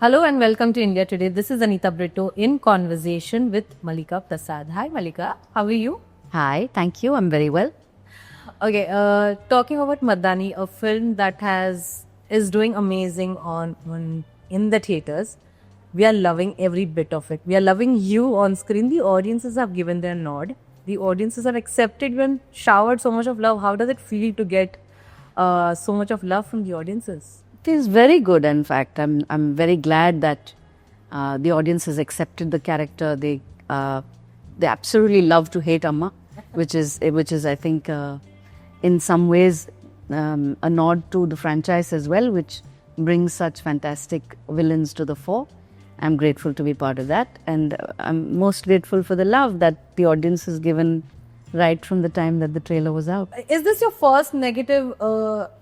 Hello and welcome to India Today. This is Anita Brito in conversation with Malika Prasad. Hi Malika, how are you? Hi, thank you. I'm very well. Okay, talking about Mardani, a film that is doing amazing on in the theaters. We are loving every bit of it. We are loving you on screen. The audiences have given their nod. The audiences are accepted when showered so much of love. How does it feel to get so much of love from the audiences? It is very good. In fact, I'm very glad that the audience has accepted the character. They absolutely love to hate Amma, which is I think in some ways a nod to the franchise as well, which brings such fantastic villains to the fore. I'm grateful to be part of that, and I'm most grateful for the love that the audience has given right from the time that the trailer was out. Is this your first negative?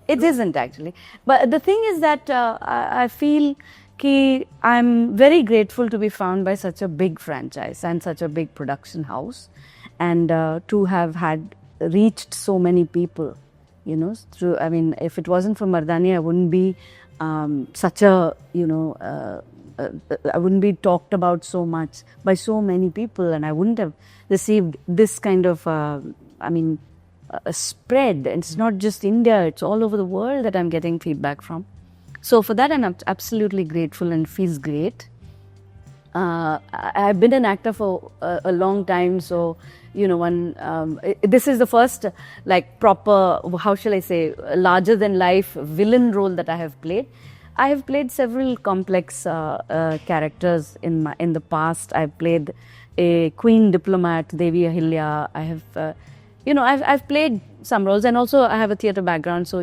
It isn't actually. But the thing is that I feel कि I'm very grateful to be found by such a big franchise and such a big production house, and to have had reached so many people, you know, through, I mean, if it wasn't for Mardani, I wouldn't be such a, I wouldn't be talked about so much by so many people, and I wouldn't have received this kind of, a spread. And it's not just India, it's all over the world that I'm getting feedback from. So for that, I'm absolutely grateful and feels great. I've been an actor for a long time, so this is the first proper, how shall I say, larger than life villain role that I have played. I have played several complex characters in the past. I've played a queen diplomat, Devi Ahilya. I have, I've played some roles, and also I have a theatre background, so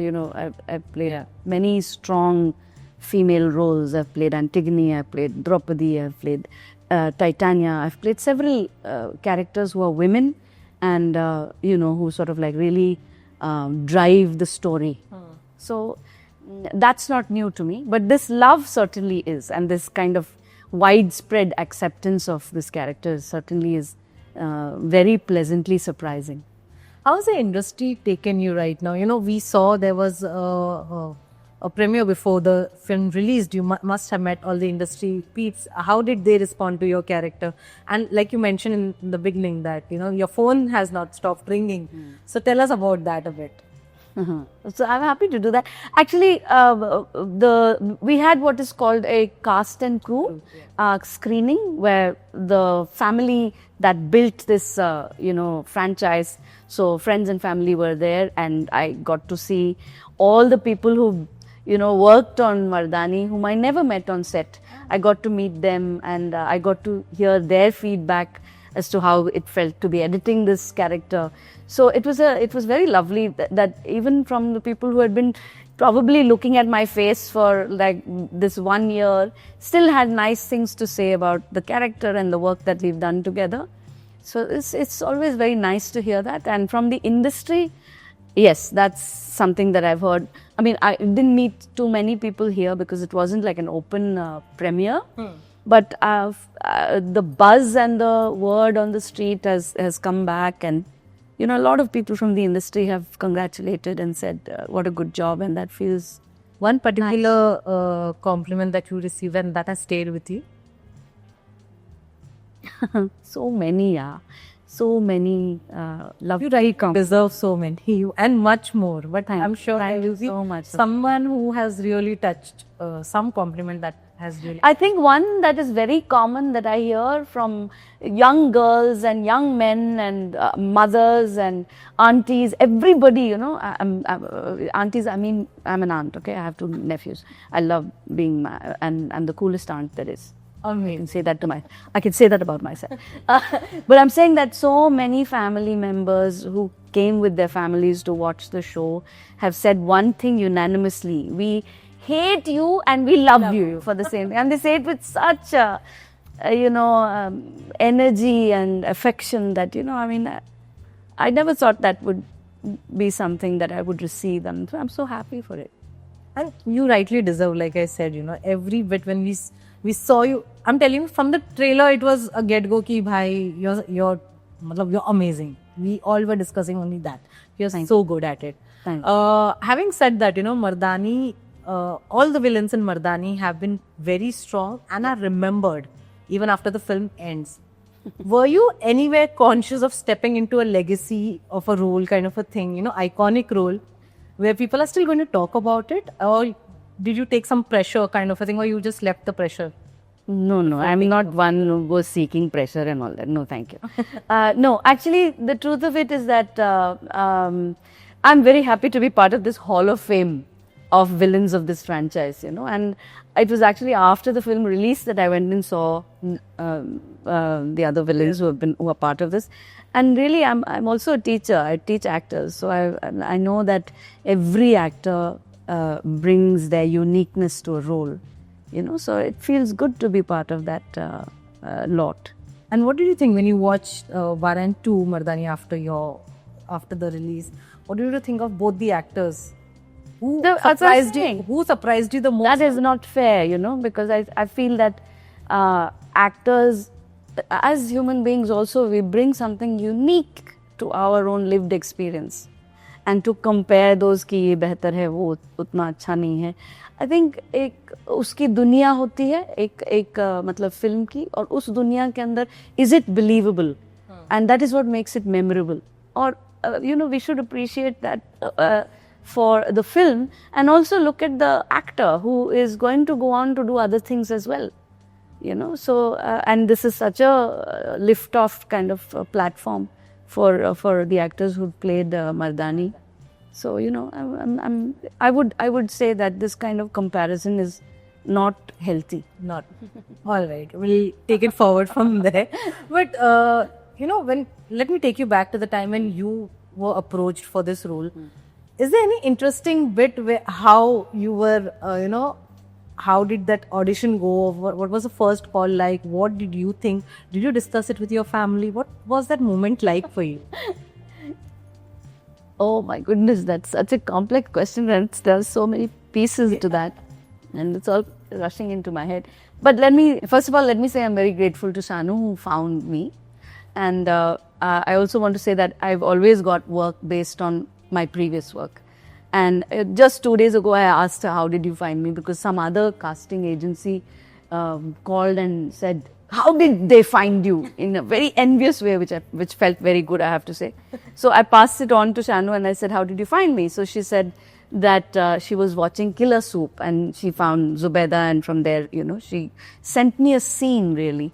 I've played many strong female roles. I've played Antigone, I've played Draupadi, I've played Titania. I've played several characters who are women, and who sort of really drive the story. So that's not new to me, but this love certainly is, and this kind of widespread acceptance of this character certainly is very pleasantly surprising. How's the industry taken you right now? We saw there was a premiere before the film released. You must have met all the industry peeps. How did they respond to your character? And like you mentioned in the beginning that, your phone has not stopped ringing. So tell us about that a bit. So I'm happy to do that. Actually, we had what is called a cast and crew screening, where the family that built this, franchise. So friends and family were there, and I got to see all the people who, worked on Mardani, whom I never met on set. I got to meet them, and I got to hear their feedback as to how it felt to be editing this character. So it was very lovely that even from the people who had been probably looking at my face for this 1 year, still had nice things to say about the character and the work that we've done together. So it's always very nice to hear that. And from the industry, yes, that's something that I've heard. I mean, I didn't meet too many people here because it wasn't like an open premiere. But the buzz and the word on the street has come back, and a lot of people from the industry have congratulated and said what a good job, and that feels one particular nice. Compliment that you received and that has stayed with you. So many, so many love. You really deserve so many and much more. But I'm sure I will be so much. Someone who has really touched some compliment that has really. I think one that is very common that I hear from young girls and young men and mothers and aunties, everybody, aunties. I mean, I'm an aunt. Okay, I have 2 nephews. I love being and the coolest aunt there is. I can say that I can say that about myself. But I'm saying that so many family members who came with their families to watch the show have said one thing unanimously: we hate you and we love you for the same thing. And they say it with such energy and affection that, I never thought that would be something that I would receive. And so I'm so happy for it. And you rightly deserve, like I said, every bit when we saw you. I'm telling you, from the trailer, it was a get-go ki bhai, you're amazing. We all were discussing only that. You're so good at it. Thanks. Having said that, Mardani all the villains in Mardani have been very strong and are remembered even after the film ends. Were you anywhere conscious of stepping into a legacy of a role kind of a thing, you know, iconic role, where people are still going to talk about it? Or did you take some pressure kind of a thing, or you just left the pressure? No, I'm not one who goes seeking pressure and all that. No, thank you. No, actually, the truth of it is that I'm very happy to be part of this Hall of Fame of villains of this franchise, you know. And it was actually after the film release that I went and saw the other villains who are part of this. And really, I'm also a teacher. I teach actors, so I know that every actor brings their uniqueness to a role. You know, so it feels good to be part of that lot. And what did you think when you watched Varan 2 Mardani after the release? What did you think of both the actors? Who surprised you the most? That is not fair, you know, because I feel that actors, as human beings also, we bring something unique to our own lived experience. And to compare those कि ये बेहतर है वो उतना अच्छा नहीं है, I think एक उसकी दुनिया होती है एक मतलब फिल्म की, और उस दुनिया के अंदर is it believable, and that is what makes it memorable. Or you know, we should appreciate that for the film, and also look at the actor who is going to go on to do other things as well. You know, so and this is such a lift-off kind of platform for the actors who played Mardani. So you know, I would say that this kind of comparison is not healthy. Not. All right, we'll take it forward from there. But you know, let me take you back to the time when you were approached for this role. Is there any interesting bit where how you were, you know, how did that audition go? What was the first call like? What did you think? Did you discuss it with your family? What was that moment like for you? Oh my goodness, that's such a complex question, and there's so many pieces to that, and it's all rushing into my head. But first of all, let me say I'm very grateful to Shanu who found me, and I also want to say that I've always got work based on my previous work. And just 2 days ago, I asked her, how did you find me? Because some other casting agency called and said, how did they find you? In a very envious way, which felt very good, I have to say. So I passed it on to Shanu and I said, how did you find me? So she said that she was watching Killer Soup and she found Zubeda, and from there, you know, she sent me a scene really.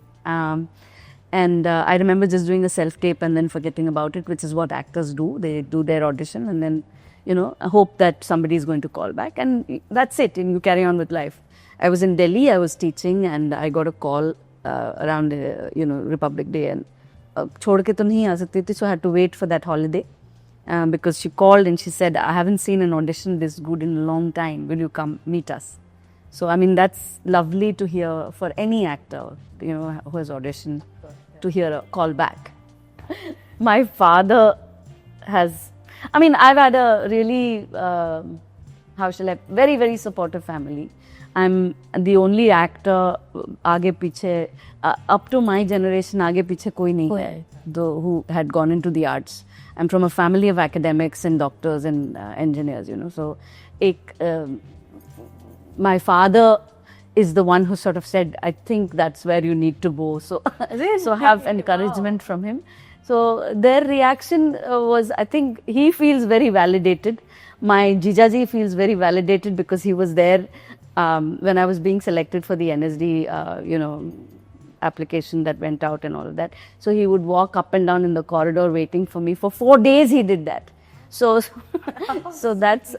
And I remember just doing a self-tape and then forgetting about it, which is what actors do. They do their audition and then, you know, hope that somebody is going to call back, and that's it, and you carry on with life. I was in Delhi, I was teaching, and I got a call around, you know, Republic Day, and chhod ke to nahi aa sakti thi, so I had to wait for that holiday because she called and she said, I haven't seen an audition this good in a long time, will you come meet us? So, I mean, that's lovely to hear for any actor, you know, who has auditioned, to hear a call back. My father has, I mean, I've had a really, very, very supportive family. I'm the only actor, aage piche, up to my generation, aage piche koi nahi hai, though, who had gone into the arts. I'm from a family of academics and doctors and engineers, you know. So, my father is the one who sort of said, I think that's where you need to go. So, so have encouragement from him. So their reaction was, I think he feels very validated. My Jijaji feels very validated because he was there when I was being selected for the NSD, you know, application that went out and all of that. So he would walk up and down in the corridor waiting for me. For 4 days he did that. So, so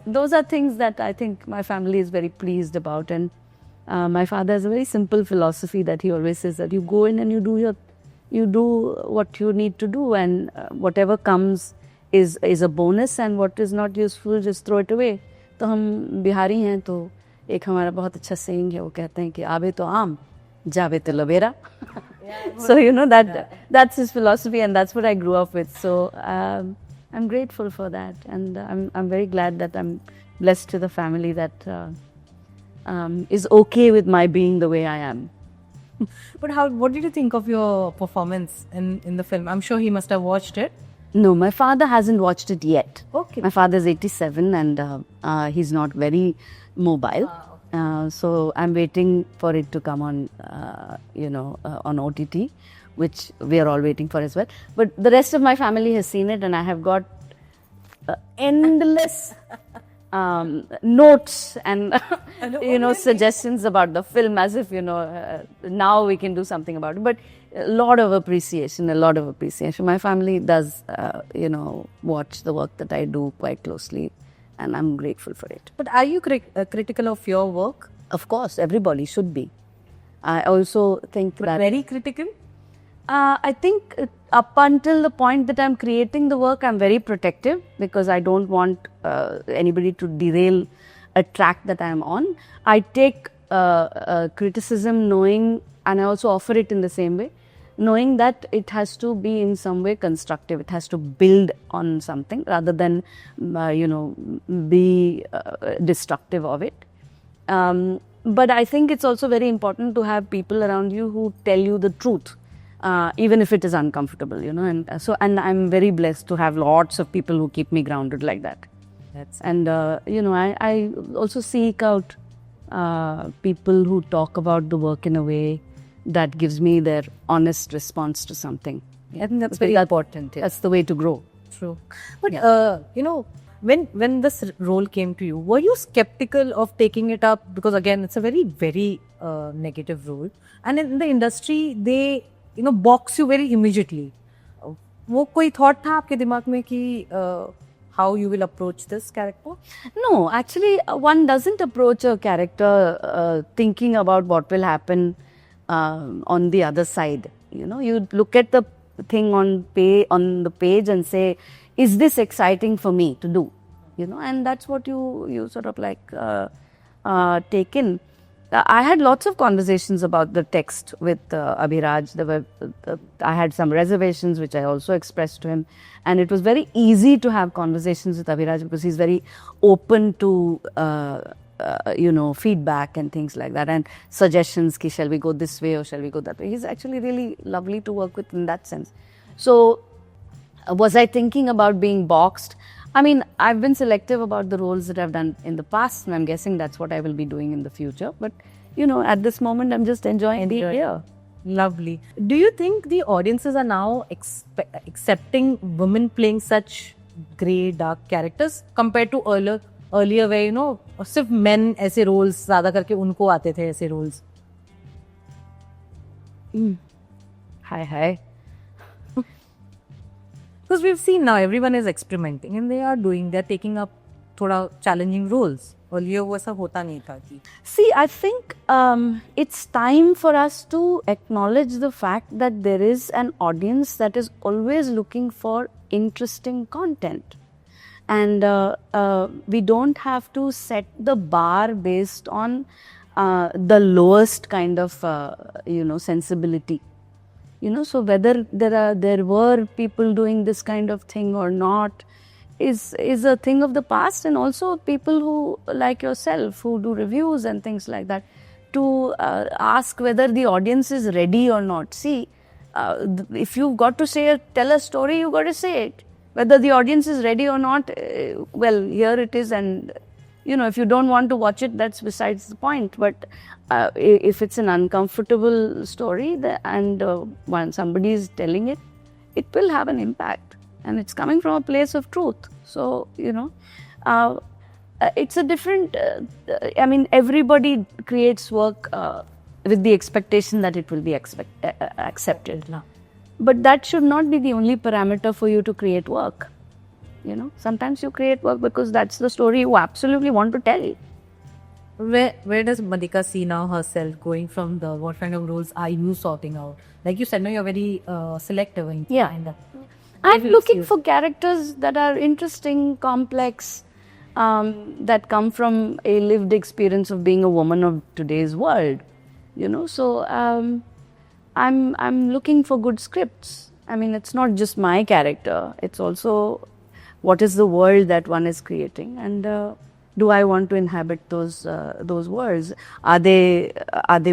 those are things that I think my family is very pleased about. And my father has a very simple philosophy that he always says that you go in and you do what you need to do, and whatever comes is a bonus, and what is not useful, just throw it away. तो हम बिहारी हैं, तो एक हमारा बहुत अच्छा saying है, वो कहते हैं कि आवे तो आम, जावे तो Lavera. So you know that's his philosophy, and that's what I grew up with. So I'm grateful for that, and I'm very glad that I'm blessed to the family that is okay with my being the way I am. But what did you think of your performance in the film? I'm sure he must have watched it. No, my father hasn't watched it yet. Okay. My father is 87 and he's not very mobile. So I'm waiting for it to come on, on OTT, which we are all waiting for as well. But the rest of my family has seen it, and I have got endless notes and suggestions about the film, as if now we can do something about it. But a lot of appreciation. My family does watch the work that I do quite closely, and I'm grateful for it. But are you critical of your work? Of course, everybody should be. I also think that Very critical? I think up until the point that I'm creating the work, I'm very protective, because I don't want anybody to derail a track that I'm on. I take criticism knowing, and I also offer it in the same way, knowing that it has to be in some way constructive. It has to build on something rather than, be destructive of it. But I think it's also very important to have people around you who tell you the truth. Even if it is uncomfortable, and I'm very blessed to have lots of people who keep me grounded like that. I also seek out people who talk about the work in a way that gives me their honest response to something. I think that's very important. Yes. That's the way to grow. True. But, when this role came to you, were you skeptical of taking it up? Because again, it's a very, very negative role. And in the industry, they box you very immediately. वो कोई thought था आपके दिमाग में कि how you will approach this character? No, actually, one doesn't approach a character thinking about what will happen on the other side. You look at the thing on the page and say, is this exciting for me to do? And that's what you sort of like take in. I had lots of conversations about the text with Abhiraj. I had some reservations, which I also expressed to him. And it was very easy to have conversations with Abhiraj, because he's very open to, feedback and things like that, and suggestions, ki, shall we go this way or shall we go that way. He's actually really lovely to work with in that sense. So, was I thinking about being boxed? I mean, I've been selective about the roles that I've done in the past, and I'm guessing that's what I will be doing in the future. But, at this moment, I'm just enjoying being here. Lovely. Do you think the audiences are now accepting women playing such grey, dark characters compared to earlier where, सिर्फ men ऐसे roles ज़्यादा करके उनको आते थे ऐसे roles? Hi. Because we've seen now everyone is experimenting and they're taking up थोड़ा challenging roles. Earlier वो ऐसा होता नहीं था कि. See, I think it's time for us to acknowledge the fact that there is an audience that is always looking for interesting content. And we don't have to set the bar based on the lowest kind of, sensibility. So whether there were people doing this kind of thing or not is a thing of the past, and also people who, like yourself, who do reviews and things like that, to ask whether the audience is ready or not. See, if you've got to tell a story, you've got to say it. Whether the audience is ready or not, well, here it is, and if you don't want to watch it, that's besides the point. But if it's an uncomfortable story and when somebody is telling it, it will have an impact, and it's coming from a place of truth. So, it's a different, everybody creates work with the expectation that it will be accepted. But that should not be the only parameter for you to create work. Sometimes you create work because that's the story you absolutely want to tell. Where does Madhika see now herself going from what kind of roles are you sorting out? Like you said, no, you're very selective. Yeah. I'm looking for characters that are interesting, complex, that come from a lived experience of being a woman of today's world. So I'm looking for good scripts. I mean, it's not just my character. It's also what is the world that one is creating, and do I want to inhabit those worlds? Are they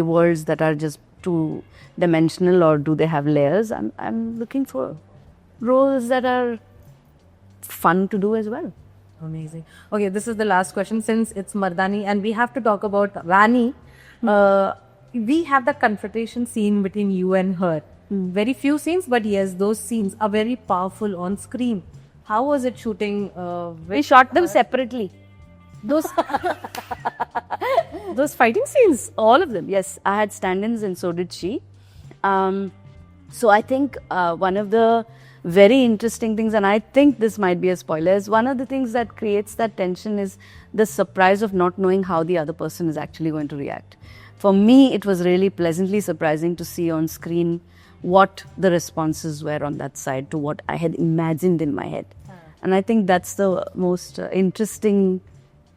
worlds that are just two-dimensional, or do they have layers? I'm looking for roles that are fun to do as well. Amazing. Okay, this is the last question since it's Mardani and we have to talk about Rani. We have the confrontation scene between you and her. Very few scenes, but yes, those scenes are very powerful on screen. How was it shooting? We shot them separately. Those those fighting scenes, all of them. Yes, I had stand-ins and so did she. So I think one of the very interesting things, and I think this might be a spoiler, is one of the things that creates that tension is the surprise of not knowing how the other person is actually going to react. For me, it was really pleasantly surprising to see on screen what the responses were on that side to what I had imagined in my head. And I think that's the most interesting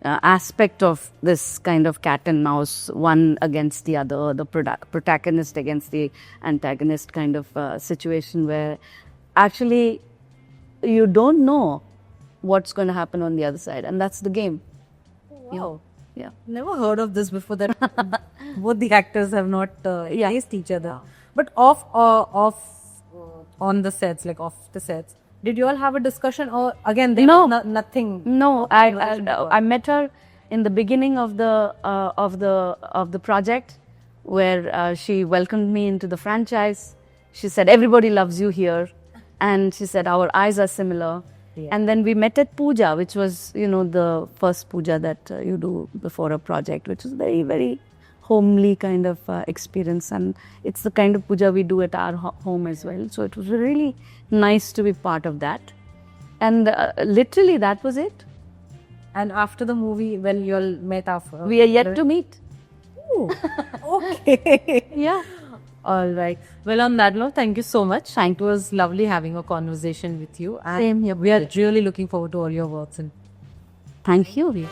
aspect of this kind of cat and mouse, one against the other, the protagonist against the antagonist kind of situation where actually you don't know what's going to happen on the other side. And that's the game. Wow. Yeah. Never heard of this before that both the actors have not faced each other. But off on the sets, like off the sets, did you all have a discussion or again there No. was nothing? No, I met her in the beginning of the project where she welcomed me into the franchise. She said, "Everybody loves you here," and she said, "Our eyes are similar." Yeah. And then we met at puja, which was the first puja that you do before a project, which is very, very homely kind of experience, and it's the kind of puja we do at our home as well. So it was really nice to be part of that, and literally that was it. And after the movie, when you all met after, We are yet to meet. Ooh, okay. Yeah. All right. Well, on that note, thank you so much. Thank It was lovely having a conversation with you. And Same here. we are really looking forward to all your works. And Thank you.